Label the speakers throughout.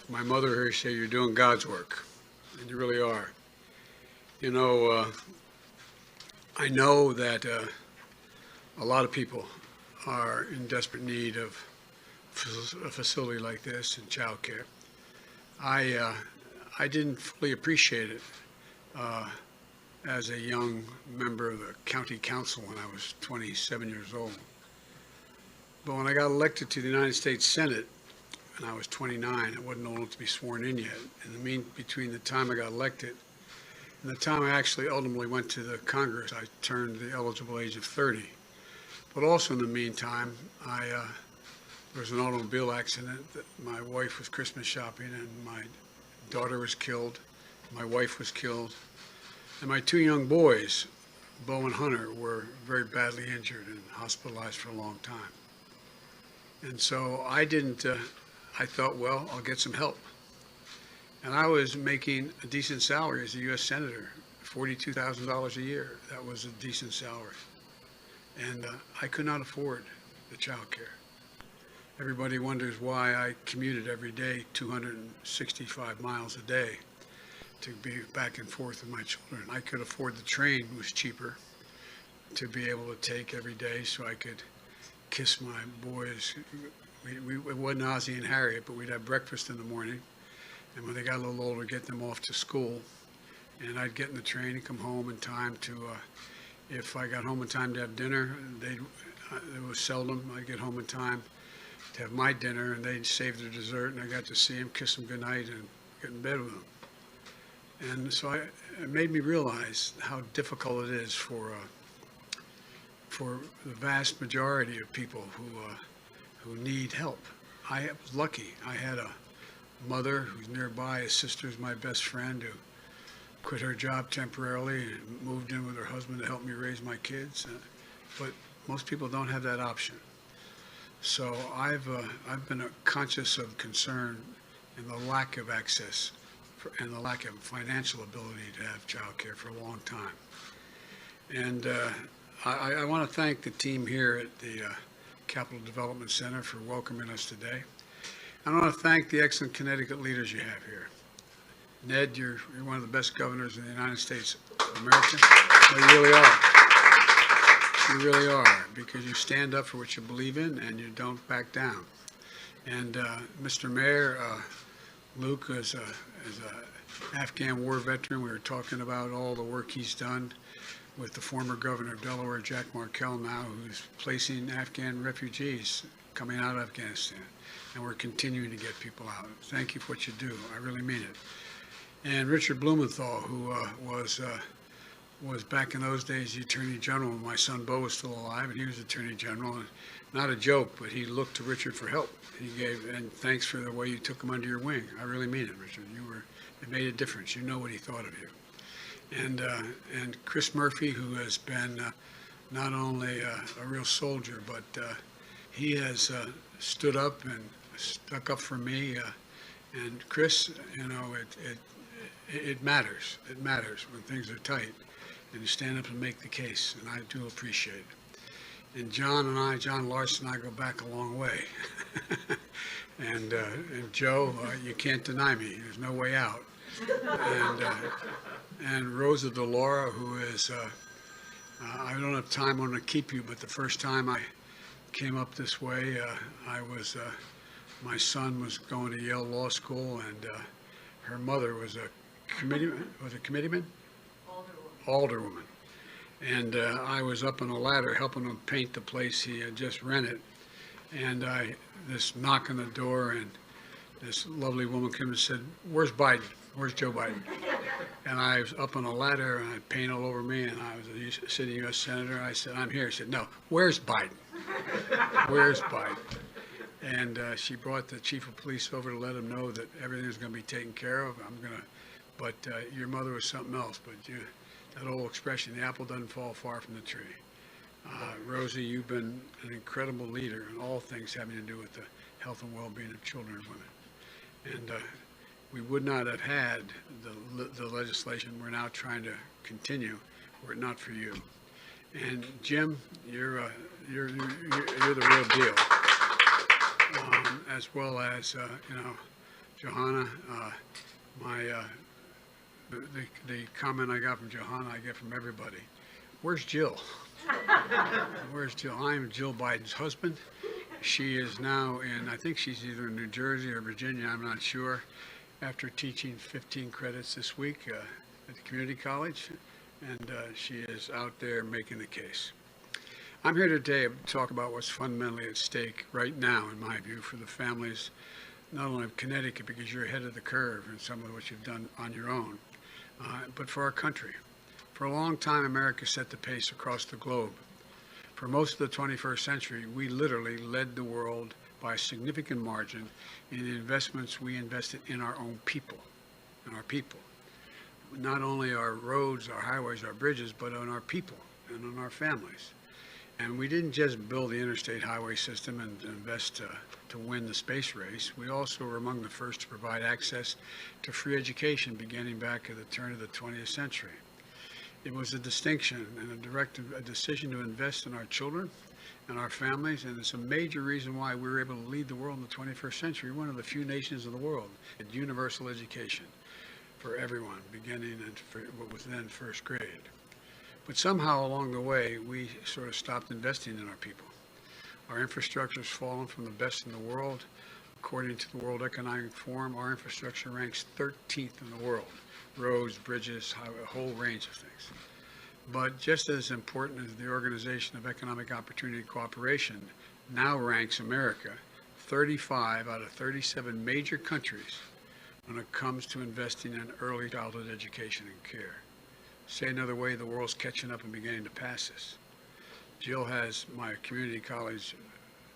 Speaker 1: my mother heard say you're doing God's work, and you really are. You know, I know that a lot of people are in desperate need of a facility like this and childcare. I didn't fully appreciate it as a young member of the county council when I was 27 years old. But when I got elected to the United States Senate, and I was 29, I wasn't old enough to be sworn in yet. Between the time I got elected and the time I actually ultimately went to the Congress, I turned the eligible age of 30. But also in the meantime, there was an automobile accident. My wife was Christmas shopping, and my daughter was killed. My wife was killed. And my two young boys, Bo and Hunter, were very badly injured and hospitalized for a long time. And so I thought, well, I'll get some help. And I was making a decent salary as a U.S. Senator, $42,000 a year. That was a decent salary. And I could not afford the child care. Everybody wonders why I commuted every day 265 miles a day to be back and forth with my children. I could afford the train, it was cheaper to be able to take every day so I could kiss my boys. It wasn't Ozzie and Harriet, but we'd have breakfast in the morning, and when they got a little older, get them off to school. And I'd get in the train and come home in time to, if I got home in time to have dinner, it was seldom I'd get home in time to have my dinner, and they'd save their dessert, and I got to see them, kiss them goodnight, and get in bed with them. And so it made me realize how difficult it is for the vast majority of people who need help. I was lucky. I had a mother who's nearby. A sister's my best friend who quit her job temporarily and moved in with her husband to help me raise my kids. But most people don't have that option. So I've been conscious of concern in the lack of access and the lack of financial ability to have child care for a long time. And I want to thank the team here at the Capital Development Center for welcoming us today. I want to thank the excellent Connecticut leaders you have here. Ned, you're one of the best governors in the United States of America. No, you really are. You really are, because you stand up for what you believe in and you don't back down. And Mr. Mayor, Luke is an Afghan war veteran. We were talking about all the work he's done with the former governor of Delaware, Jack Markell, now, who's placing Afghan refugees coming out of Afghanistan. And we're continuing to get people out. Thank you for what you do. I really mean it. And Richard Blumenthal, who was back in those days the Attorney General when my son Bo was still alive, and he was Attorney General. And not a joke, but he looked to Richard for help. And thanks for the way you took him under your wing. I really mean it, Richard. It made a difference. You know what he thought of you. And Chris Murphy, who has been not only a real soldier, but he has stood up and stuck up for me. And Chris, you know, it matters. It matters when things are tight, and you stand up and make the case, and I do appreciate it. And John Larson and I go back a long way. and Joe, you can't deny me. There's no way out. And Rosa DeLaura, who is, I don't have time, I'm going to keep you, but the first time I came up this way, my son was going to Yale Law School, and her mother was a committeeman? Alderwoman. And I was up on a ladder helping him paint the place he had just rented. And this knock on the door, and this lovely woman came and said, "Where's Biden? Where's Joe Biden?" And I was up on a ladder, and I had paint all over me, and I was a sitting U.S. Senator. I said, "I'm here." She said, "No, where's Biden? Where's Biden?" And she brought the chief of police over to let him know that everything was going to be taken care of. But your mother was something else. But that old expression, the apple doesn't fall far from the tree. Rosie, you've been an incredible leader in all things having to do with the health and well-being of children and women. And we would not have had the legislation we're now trying to continue were it not for you. And Jim, you're the real deal. As well as Johanna, the comment I got from Johanna, I get from everybody. Where's Jill? Where's Jill? I'm Jill Biden's husband. She is now I think she's either in New Jersey or Virginia, I'm not sure, after teaching 15 credits this week at the community college, and she is out there making the case. I'm here today to talk about what's fundamentally at stake right now, in my view, for the families, not only of Connecticut, because you're ahead of the curve in some of what you've done on your own, but for our country. For a long time, America set the pace across the globe. For most of the 21st century, we literally led the world by a significant margin in the investments we invested in our own people, Not only our roads, our highways, our bridges, but on our people and on our families. And we didn't just build the interstate highway system and invest to win the space race. We also were among the first to provide access to free education beginning back at the turn of the 20th century. It was a distinction and a decision to invest in our children and our families, and it's a major reason why we were able to lead the world in the 21st century. One of the few nations in the world at universal education for everyone, beginning at what was then first grade. But somehow along the way, we sort of stopped investing in our people. Our infrastructure has fallen from the best in the world. According to the World Economic Forum, our infrastructure ranks 13th in the world. Roads, bridges, a whole range of things. But just as important as the Organization of Economic Opportunity and Cooperation now ranks America 35 out of 37 major countries when it comes to investing in early childhood education and care. Say another way, the world's catching up and beginning to pass us. Jill has, my community college,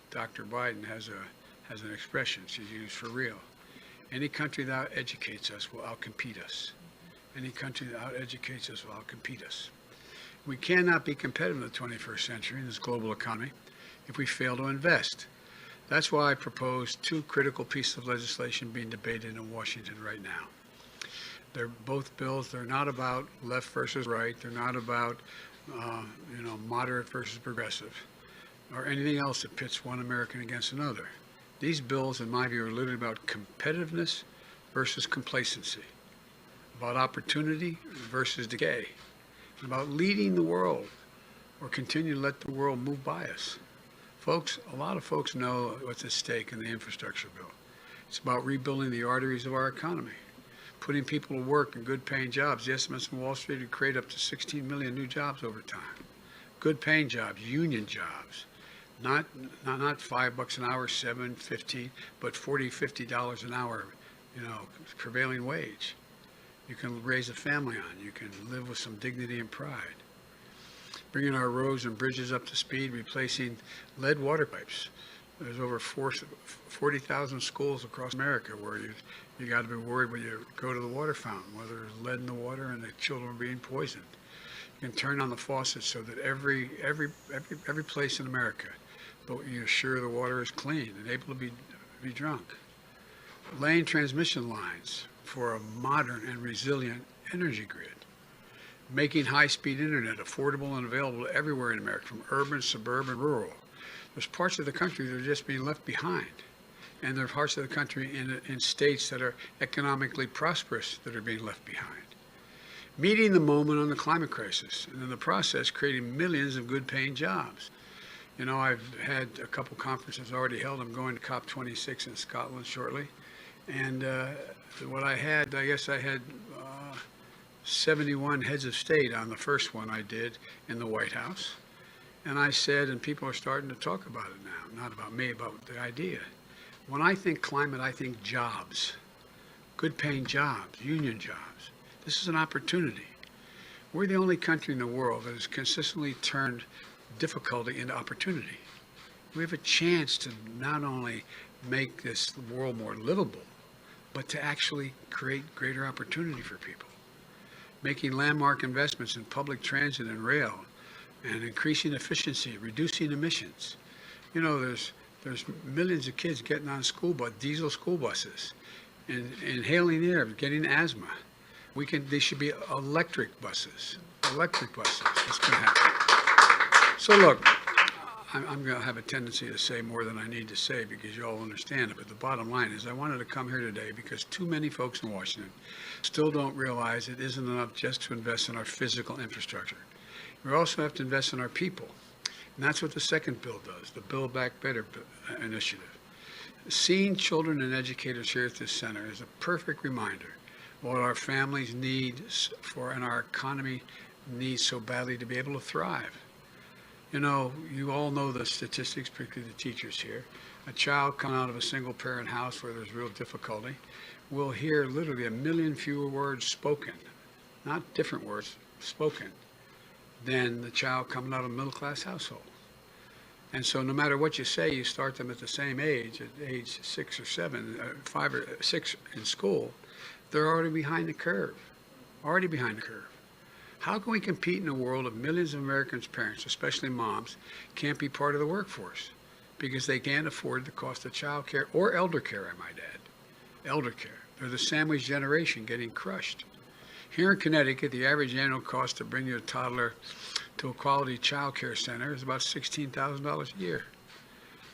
Speaker 1: Dr. Biden, has an expression she's used for real. Any country that educates us will outcompete us. Any country that out-educates us will outcompete us. We cannot be competitive in the 21st century in this global economy if we fail to invest. That's why I propose two critical pieces of legislation being debated in Washington right now. They're both bills. They're not about left versus right. They're not about, moderate versus progressive, or anything else that pits one American against another. These bills, in my view, are literally about competitiveness versus complacency, about opportunity versus decay, about leading the world or continue to let the world move by us. Folks, a lot of folks know what's at stake in the infrastructure bill. It's about rebuilding the arteries of our economy, putting people to work in good-paying jobs. The estimates from Wall Street would create up to 16 million new jobs over time. Good-paying jobs, union jobs, not $5 an hour, $7, $15, but $40, $50 an hour, prevailing wage. You can raise a family on. You can live with some dignity and pride. Bringing our roads and bridges up to speed, replacing lead water pipes. There's over 40,000 schools across America where you got to be worried when you go to the water fountain, whether there's lead in the water and the children are being poisoned. You can turn on the faucet so that every place in America, you're sure the water is clean and able to be drunk. Laying transmission lines for a modern and resilient energy grid. Making high-speed internet affordable and available everywhere in America, from urban, suburban, rural. There's parts of the country that are just being left behind. And there are parts of the country in states that are economically prosperous that are being left behind. Meeting the moment on the climate crisis, and in the process, creating millions of good-paying jobs. I've had a couple conferences already held. I'm going to COP26 in Scotland shortly. And what I had 71 heads of state on the first one I did in the White House. And I said, and people are starting to talk about it now, not about me, about the idea. When I think climate, I think jobs, good-paying jobs, union jobs. This is an opportunity. We're the only country in the world that has consistently turned difficulty into opportunity. We have a chance to not only make this world more livable, but to actually create greater opportunity for people. Making landmark investments in public transit and rail, and increasing efficiency, reducing emissions. There's millions of kids getting on diesel school buses, and inhaling air, getting asthma. They should be electric buses. That's going to happen. So look, I'm going to have a tendency to say more than I need to say because you all understand it. But the bottom line is I wanted to come here today because too many folks in Washington still don't realize it isn't enough just to invest in our physical infrastructure. We also have to invest in our people. And that's what the second bill does, the Build Back Better initiative. Seeing children and educators here at this center is a perfect reminder of what our families need and our economy needs so badly to be able to thrive. You know, you all know the statistics, particularly the teachers here. A child coming out of a single parent house where there's real difficulty will hear literally 1 million fewer words spoken, not different words, spoken, than the child coming out of a middle class household. And so no matter what you say, you start them at the same age, at age 6 or 7, 5 or 6 in school, they're already behind the curve, How can we compete in a world of millions of Americans' parents, especially moms, can't be part of the workforce because they can't afford the cost of child care or elder care, I might add. Elder care. They're the sandwich generation getting crushed. Here in Connecticut, the average annual cost to bring your toddler to a quality child care center is about $16,000 a year.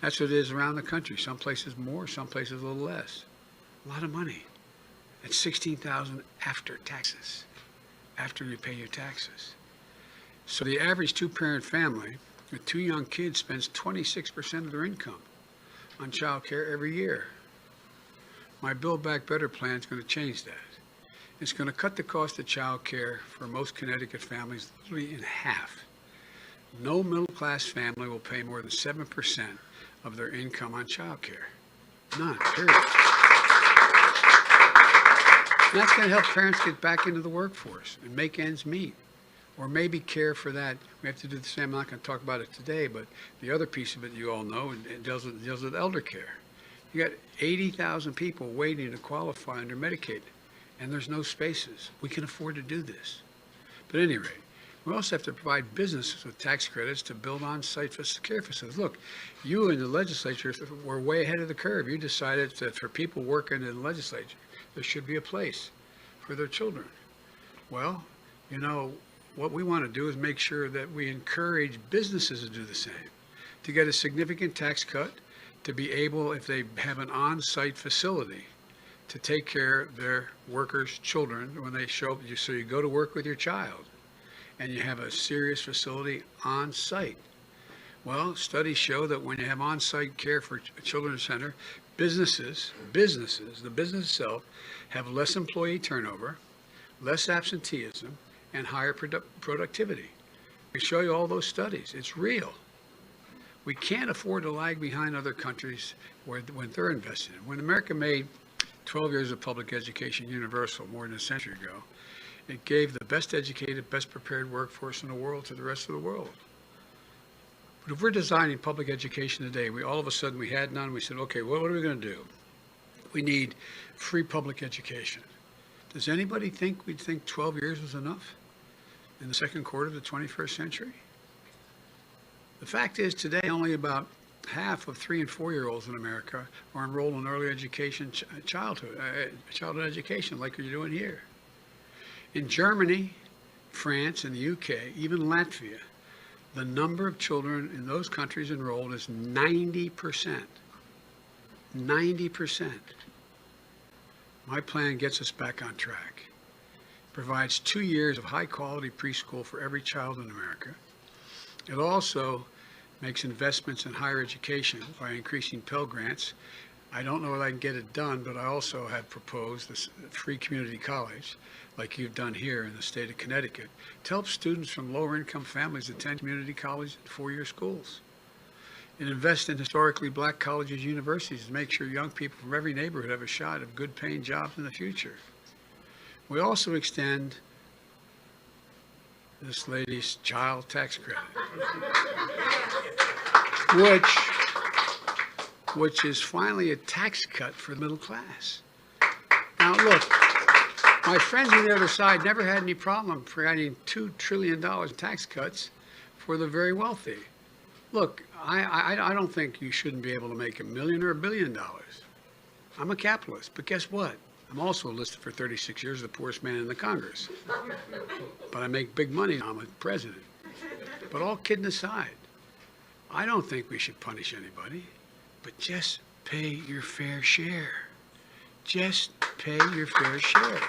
Speaker 1: That's what it is around the country. Some places more, some places a little less. A lot of money. It's $16,000 after taxes, after you pay your taxes. So the average two-parent family with 2 young kids spends 26% of their income on child care every year. My Build Back Better plan is going to change that. It's going to cut the cost of child care for most Connecticut families literally in half. No middle-class family will pay more than 7% of their income on child care. None, period. And that's going to help parents get back into the workforce and make ends meet, or maybe care for that. We have to do the same. I'm not going to talk about it today, but the other piece of it you all know, and it deals with elder care. You got 80,000 people waiting to qualify under Medicaid, and there's no spaces. We can afford to do this. But at any rate, we also have to provide businesses with tax credits to build on-site care facilities. Look, you in the legislature were way ahead of the curve. You decided that for people working in the legislature, there should be a place for their children. Well, you know, what we want to do is make sure that we encourage businesses to do the same, to get a significant tax cut, to be able, if they have an on-site facility, to take care of their workers' children when they show up. So you go to work with your child, and you have a serious facility on site. Well, studies show that when you have on-site care for a children's center, businesses, the business itself, have less employee turnover, less absenteeism, and higher productivity. We show you all those studies. It's real. We can't afford to lag behind other countries when they're investing. When America made 12 years of public education universal more than a century ago, it gave the best educated, best prepared workforce in the world to the rest of the world. But if we're designing public education today, all of a sudden we had none, we said, okay, well, what are we going to do? We need free public education. Does anybody think we'd think 12 years was enough in the second quarter of the 21st century? The fact is today only about half of 3- and 4-year-olds in America are enrolled in early education, childhood education like you're doing here. In Germany, France, and the UK, even Latvia, the number of children in those countries enrolled is 90%. 90%. My plan gets us back on track. Provides 2 years of high-quality preschool for every child in America. It also makes investments in higher education by increasing Pell Grants. I don't know if I can get it done, but I also have proposed this free community college, like you've done here in the state of Connecticut, to help students from lower income families attend community college and 4-year schools. And invest in historically black colleges and universities to make sure young people from every neighborhood have a shot at good paying jobs in the future. We also extend this lady's child tax credit, which is finally a tax cut for the middle class. Now look, my friends on the other side never had any problem providing $2 trillion in tax cuts for the very wealthy. Look, I don't think you shouldn't be able to make $1 million or $1 billion. I'm a capitalist, but guess what? I'm also listed for 36 years as the poorest man in the Congress. But I make big money. I'm a president. But all kidding aside, I don't think we should punish anybody, but just pay your fair share. Just pay your fair share.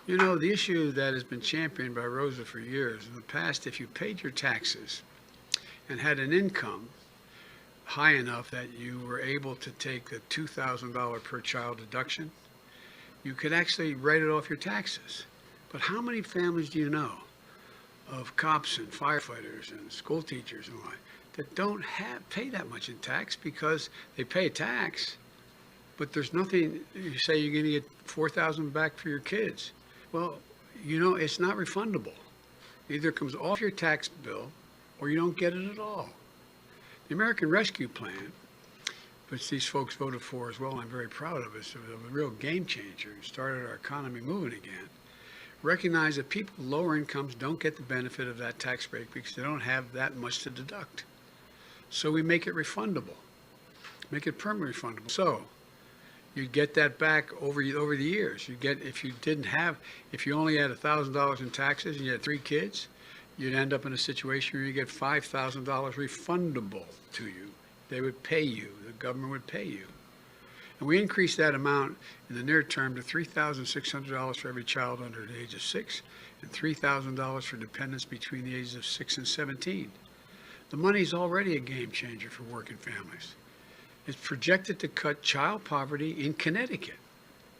Speaker 1: You know, the issue that has been championed by Rosa for years, in the past, if you paid your taxes and had an income high enough that you were able to take the $2,000 per child deduction, you could actually write it off your taxes. But how many families do you know of cops and firefighters and school teachers and like that don't pay that much in tax because they pay a tax, but there's nothing. You say you're going to get $4,000 back for your kids. Well, you know, it's not refundable. Either it comes off your tax bill or you don't get it at all. The American Rescue Plan, which these folks voted for as well, and I'm very proud of it, it's a real game changer. It started our economy moving again. Recognize that people with lower incomes don't get the benefit of that tax break because they don't have that much to deduct. So we make it refundable, make it permanently refundable. So you get that back over the years. You get, if you only had $1,000 in taxes and you had 3 kids, you'd end up in a situation where you get $5,000 refundable to you. They would pay you, the government would pay you. And we increased that amount in the near term to $3,600 for every child under the age of 6 and $3,000 for dependents between the ages of 6 and 17. The money is already a game changer for working families. It's projected to cut child poverty in Connecticut,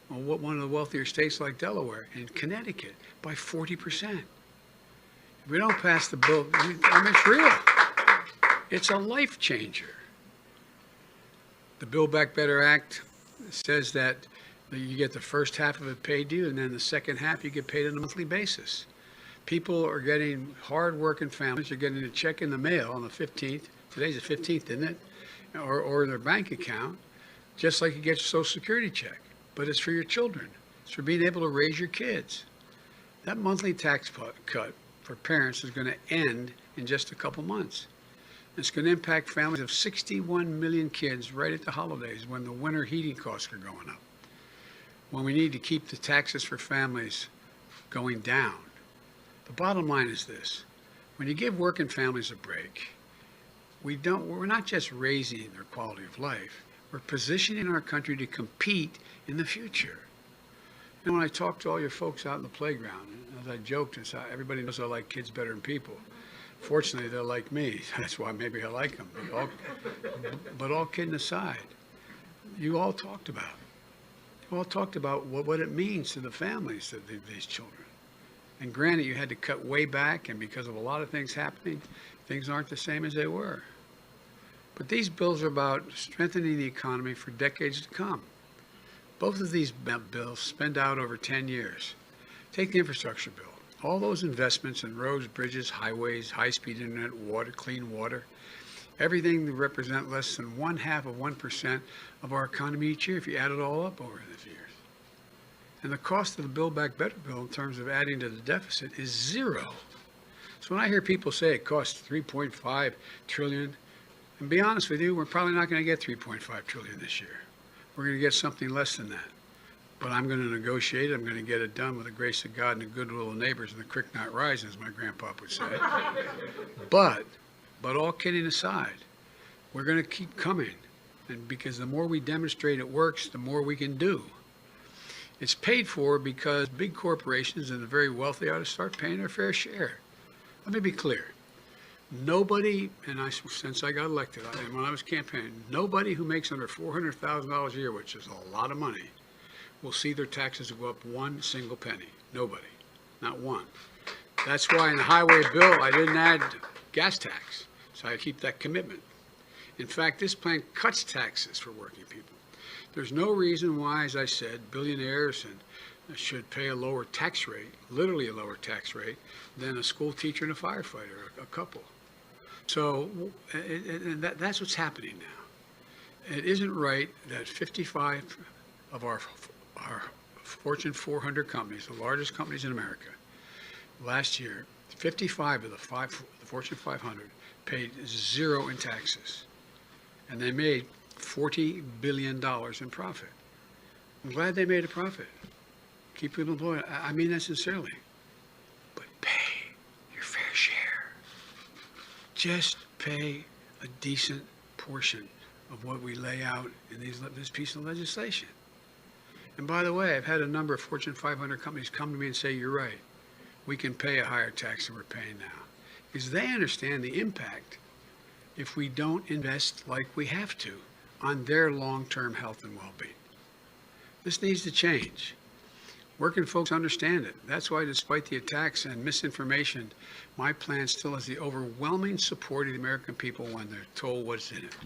Speaker 1: one of the wealthier states like Delaware, in Connecticut, by 40%. If we don't pass the bill, I mean, it's real. It's a life changer. The Build Back Better Act says that you get the first half of it paid to you, and then the second half you get paid on a monthly basis. People are getting, hard-working families are getting a check in the mail on the 15th. Today's the 15th, isn't it? Or their bank account, just like you get your Social Security check. But it's for your children. It's for being able to raise your kids. That monthly tax cut for parents is going to end in just a couple months. It's going to impact families of 61 million kids right at the holidays when the winter heating costs are going up. When we need to keep the taxes for families going down. The bottom line is this. When you give working families a break, we're not just raising their quality of life, we're positioning our country to compete in the future. You know, when I talk to all your folks out in the playground, as I joked, everybody knows I like kids better than people. Fortunately, they're like me. That's why maybe I like them. But all kidding aside, you all talked about what it means to the families of these children. And granted, you had to cut way back, and because of a lot of things happening, things aren't the same as they were. But these bills are about strengthening the economy for decades to come. Both of these bills spend out over 10 years. Take the infrastructure bill. All those investments in roads, bridges, highways, high-speed internet, water, clean water, everything that represent less than 0.5% of our economy each year if you add it all up over these years. And the cost of the Build Back Better bill in terms of adding to the deficit is zero. So when I hear people say it costs $3.5 trillion, and be honest with you, we're probably not going to get $3.5 trillion this year. We're going to get something less than that. But I'm going to negotiate. I'm going to get it done with the grace of God and the goodwill of neighbors and the creek not rising, as my grandpa would say. But all kidding aside, we're going to keep coming. And because the more we demonstrate it works, the more we can do. It's paid for because big corporations and the very wealthy ought to start paying their fair share. Let me be clear. Nobody, since I got elected, and when I was campaigning, nobody who makes under $400,000 a year, which is a lot of money, will see their taxes go up one single penny. Nobody. Not one. That's why in the highway bill, I didn't add gas tax. So I keep that commitment. In fact, this plan cuts taxes for working people. There's no reason why, as I said, billionaires should pay a lower tax rate, literally a lower tax rate, than a school teacher and a firefighter, a couple. So that's what's happening now. It isn't right that 55 of our Fortune 400 companies, the largest companies in America, last year, 55 of the Fortune 500 paid zero in taxes. And they made $40 billion in profit. I'm glad they made a profit. Keep people employed. I mean that sincerely. But pay your fair share. Just pay a decent portion of what we lay out in this piece of legislation. And by the way, I've had a number of Fortune 500 companies come to me and say, you're right, we can pay a higher tax than we're paying now. Because they understand the impact if we don't invest like we have to on their long-term health and well-being. This needs to change. Working folks understand it. That's why, despite the attacks and misinformation, my plan still has the overwhelming support of the American people when they're told what's in it.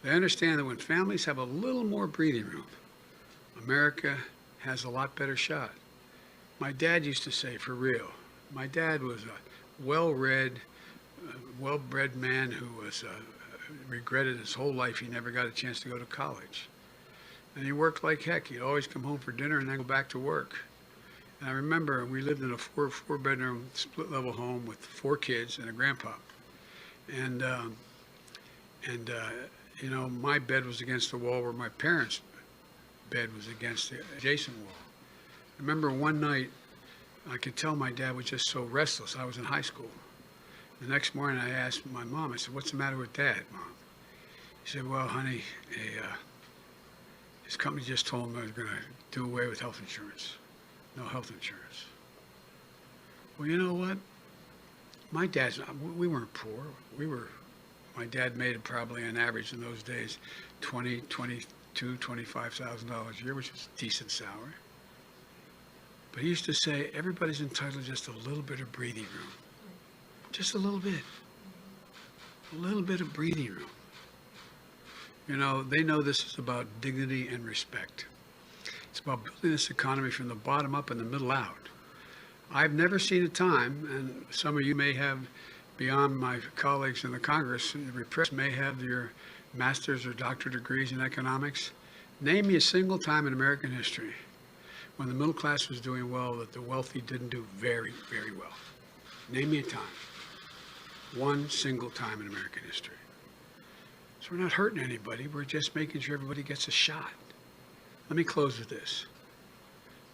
Speaker 1: They understand that when families have a little more breathing room, America has a lot better shot. My dad used to say, for real, my dad was a well-read, well-bred man who was regretted his whole life he never got a chance to go to college. And he worked like heck. He'd always come home for dinner and then go back to work. And I remember we lived in a four-bedroom split-level home with 4 kids and a grandpa. And you know, my bed was against the wall where my parents' bed was against the adjacent wall. I remember one night, I could tell my dad was just so restless. I was in high school. The next morning I asked my mom, I said, what's the matter with Dad, Mom? She said, well, honey, his company just told him they were going to do away with health insurance. No health insurance. Well, you know what? My dad's, we weren't poor. My dad made probably on average in those days $22,000, $25,000 a year, which was a decent salary. But he used to say, everybody's entitled to just a little bit of breathing room. Just a little bit. A little bit of breathing room. You know, they know this is about dignity and respect. It's about building this economy from the bottom up and the middle out. I've never seen a time, and some of you may have, beyond my colleagues in the Congress, repressed may have your master's or doctorate degrees in economics. Name me a single time in American history when the middle class was doing well that the wealthy didn't do very, very well. Name me a time. One single time in American history. So we're not hurting anybody. We're just making sure everybody gets a shot. Let me close with this.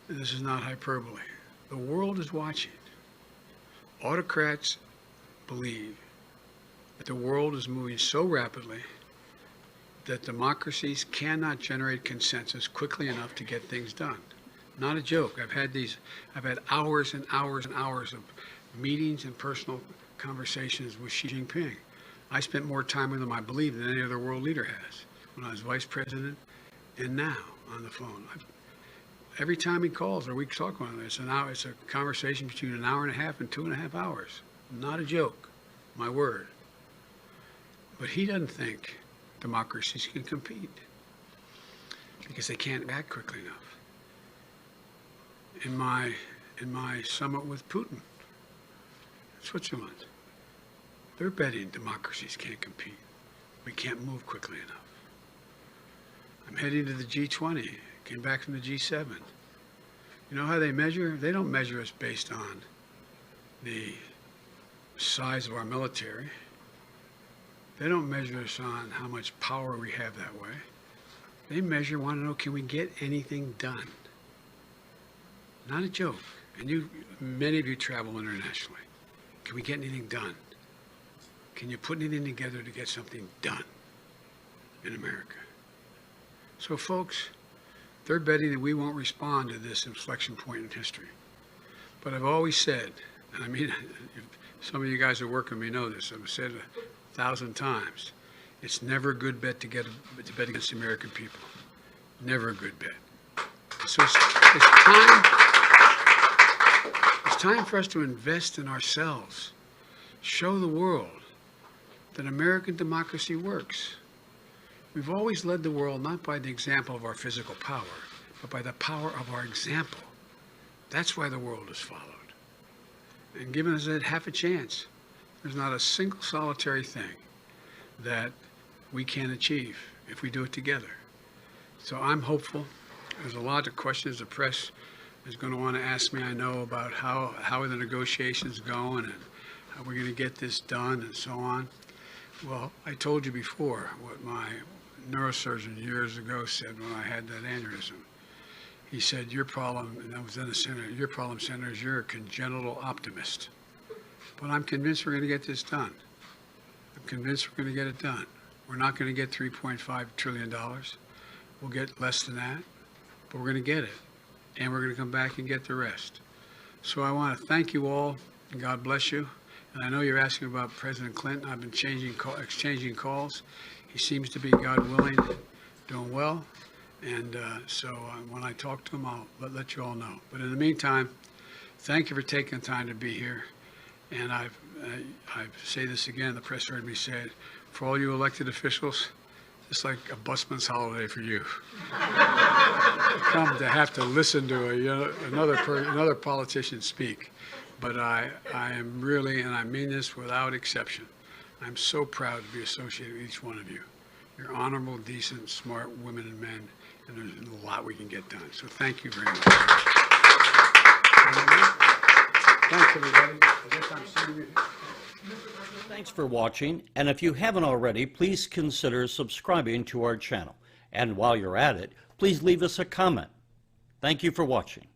Speaker 1: And this is not hyperbole. The world is watching. Autocrats believe that the world is moving so rapidly that democracies cannot generate consensus quickly enough to get things done. Not a joke. I've had hours and hours and hours of meetings and personal conversations with Xi Jinping. I spent more time with him, I believe, than any other world leader has when I was vice president and now on the phone. Every time he calls or we talk on it, it's a conversation between an hour and a half and 2.5 hours. Not a joke, my word. But he doesn't think democracies can compete because they can't act quickly enough. In my summit with Putin, Switzerland, they're betting democracies can't compete. We can't move quickly enough. I'm heading to the G20, came back from the G7. You know how they measure? They don't measure us based on the size of our military. They don't measure us on how much power we have that way. They want to know, can we get anything done? Not a joke. And many of you travel internationally. Can we get anything done? Can you put anything together to get something done in America? So folks, they're betting that we won't respond to this inflection point in history. But I've always said, and I mean, some of you guys who work with me know this, I've said 1,000 times, it's never a good bet to bet against the American people. Never a good bet. So it's time for us to invest in ourselves. Show the world that American democracy works. We've always led the world not by the example of our physical power, but by the power of our example. That's why the world has followed. And given us half a chance, there's not a single solitary thing that we can achieve if we do it together. So I'm hopeful. There's a lot of questions the press is going to want to ask me, I know, about how are the negotiations going and how we're going to get this done and so on. Well, I told you before what my neurosurgeon years ago said when I had that aneurysm. He said, your problem, and I was in the center, your problem, Senator, is you're a congenital optimist. But I'm convinced we're going to get this done. I'm convinced we're going to get it done. We're not going to get $3.5 trillion. We'll get less than that, but we're going to get it. And we're going to come back and get the rest. So I want to thank you all, and God bless you. And I know you're asking about President Clinton. I've been exchanging calls. He seems to be, God willing, doing well. And so when I talk to him, I'll let you all know. But in the meantime, thank you for taking the time to be here. And I say this again, the press heard me say it, for all you elected officials, it's like a busman's holiday for you. Come to have to listen to another politician speak. But I am really, and I mean this without exception, I'm so proud to be associated with each one of you. You're honorable, decent, smart women and men, and there's a lot we can get done. So thank you very much. Thanks, everybody. I guess I'm seeing you.
Speaker 2: Thanks for watching, and if you haven't already, please consider subscribing to our channel. And while you're at it, please leave us a comment. Thank you for watching.